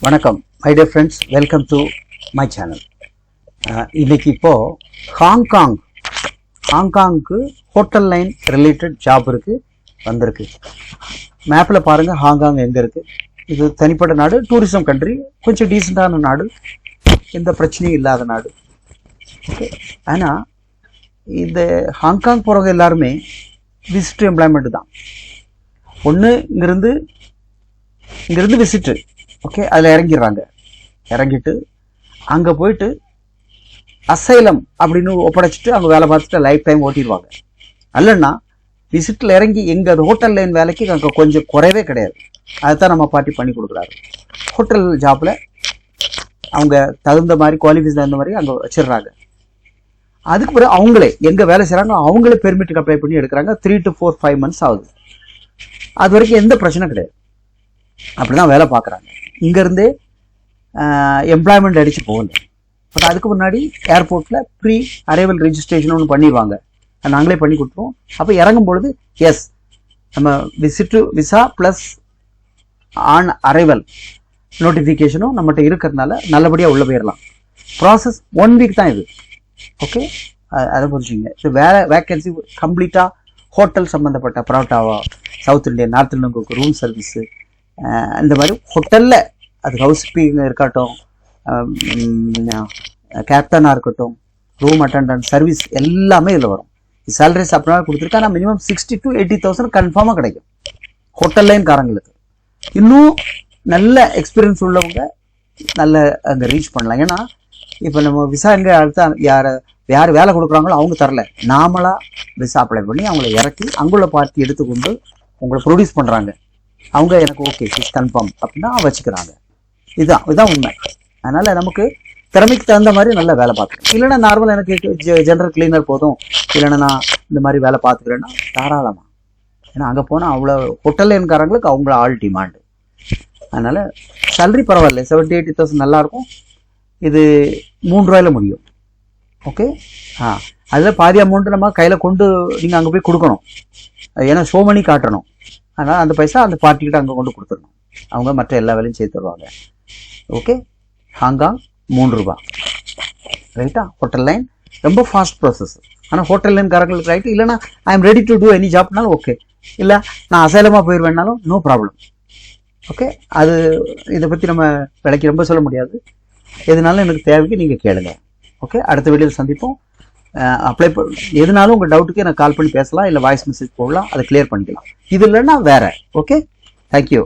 வணக்கம் my dear friends, welcome to my channel. இன்னைக்கு ஹாங்காங்க்கு hotel line related job வந்திருக்கு. மேப்பில் பாருங்கள் ஹாங்காங் எங்கே இருக்குது. இது தனிப்பட்ட நாடு, டூரிசம் கண்ட்ரி, கொஞ்சம் டீசெண்டான நாடு, எந்த பிரச்சனையும் இல்லாத நாடு. ஓகே, ஆனால் இந்த ஹாங்காங் போகிறவங்க எல்லாருமே விசிட் எம்ப்ளாய்மெண்ட் தான். ஒன்று இங்கேருந்து விசிட்டு, ஓகே, அதில் இறங்கிட்டு அங்கே போயிட்டு அசைலம் அப்படின்னு ஒப்படைச்சிட்டு அங்கே வேலை பார்த்துட்டு லைஃப் டைம் ஓட்டிடுவாங்க. அல்லன்னா விசிட்டில் இறங்கி எங்கள் ஹோட்டல் லைன் வேலைக்கு அங்கே கொஞ்சம் குறைவே கிடையாது. அதுதான் நம்ம பார்ட்டி பண்ணி கொடுக்குறாரு. ஹோட்டல் ஜாப்பில் அவங்க தகுந்த மாதிரி குவாலிஃபிகேஷன் தகுந்த மாதிரி அங்கே வச்சிடுறாங்க. அதுக்கு பிறகு அவங்களே எங்கே வேலை செய்கிறாங்க அவங்களே பெர்மிட்டுக்கு அப்ளை பண்ணி எடுக்கிறாங்க. 3 to 4, 5 months ஆகுது. அது வரைக்கும் எந்த பிரச்சனை கிடையாது. அப்படிதான் வேலை பார்க்குறாங்க. இங்கேருந்தே எம்ப்ளாய்மெண்ட் அடித்து போகல. பட் அதுக்கு முன்னாடி ஏர்போர்ட்டில் ப்ரீ அரைவல் ரெஜிஸ்ட்ரேஷன் ஒன்று பண்ணிடுவாங்க. நாங்களே பண்ணி கொடுத்துருவோம். அப்போ இறங்கும் பொழுது எஸ், நம்ம விசா ப்ளஸ் ஆன் அரைவல் நோட்டிஃபிகேஷனும் நம்மகிட்ட இருக்கிறதுனால நல்லபடியாக உள்ளே போயிடலாம். ப்ராசஸ் 1 week தான் இது. ஓகே, அதை புரிஞ்சுங்க. இது வேக்கன்சி கம்ப்ளீட்டாக ஹோட்டல் சம்மந்தப்பட்ட பரோட்டாவா, south Indian, north Indian, room service, இந்த மாதிரி ஹோட்டலில் அது ஹவுஸ் கீப்பிங் இருக்கட்டும், கேப்டனாக இருக்கட்டும், ரூம் அட்டண்டன்ட் சர்வீஸ் எல்லாமே இதில் வரும். சேலரிஸ் அப்படின்னா கொடுத்துருக்கா. ஆனால் மினிமம் 60,000 to 80,000 கன்ஃபார்மாக கிடைக்கும் ஹோட்டல் லைன்காரங்களுக்கு. இன்னும் நல்ல எக்ஸ்பீரியன்ஸ் உள்ளவங்க நல்ல அங்கே ரீச் பண்ணலாம். ஏன்னா இப்போ நம்ம விசா எங்கே அடுத்த யார் வேலை கொடுக்குறாங்களோ அவங்க தரல, நாமளாக விசா அப்ளை பண்ணி அவங்கள இறக்கி அங்குள்ள பார்ட்டி எடுத்துக்கொண்டு உங்களை ப்ரொடியூஸ் பண்ணுறாங்க. அவங்க எனக்கு ஓகே கன்ஃபார்ம் அப்படின்னா வச்சுக்கிறாங்க. இதுதான் உண்மை. அதனால் நமக்கு திறமைக்கு தகுந்த மாதிரி நல்லா வேலை பார்த்துக்கணும். இல்லைன்னா நார்மலாக எனக்கு ஜென்ரல் கிளீனர் போதும், இல்லைன்னா நான் இந்த மாதிரி வேலை பார்த்துக்கிறேன்னா தாராளமாக. ஏன்னா அங்கே போனால் அவ்வளோ ஹோட்டல் லைன்காரங்களுக்கு அவங்கள ஆள் டிமாண்டு. அதனால் சேலரி பரவாயில்ல, 70,000-80,000 நல்லாயிருக்கும். இது 3 ரூபாயில் முடியும். ஓகே, அதில் பாதி அமௌண்ட்டு நம்ம கையில் கொண்டு நீங்கள் அங்கே போய் கொடுக்கணும். ஏன்னா ஷோ மணி காட்டணும். அதனால் அந்த பைசா அந்த பார்ட்டிக்கிட்ட அங்கே கொண்டு கொடுத்துடணும். அவங்க மற்ற எல்லா வேலையும் சேர்த்து தருவாங்க. ஓகே, ஹாங்காங் 3 ரூபா ரைட்டா. ஹோட்டல் லைன் ரொம்ப ஃபாஸ்ட் ப்ராசஸ். ஆனால் ஹோட்டல் லைன்காரங்களுக்கு ரைட்டு. இல்லைனா I am ready to do any ஜாப்னாலும் ஓகே, இல்லை நான் அசைலமாக போயிடுவேன்னாலும் நோ ப்ராப்ளம். ஓகே, அது இதை பற்றி நம்ம விலைக்கு ரொம்ப சொல்ல முடியாது. எதுனாலும் எனக்கு தேவைக்கு நீங்கள் கேளுங்க. ஓகே, அடுத்த வீடியோவில் சந்திப்போம். அப்ளை எதுனாலும் உங்கள் டவுட்டுக்கு எனக்கு கால் பண்ணி பேசலாம், இல்லை வாய்ஸ் மெசேஜ் போடலாம், அதை கிளியர் பண்ணிக்கலாம். இது இல்லைன்னா வேற. Okay, thank you.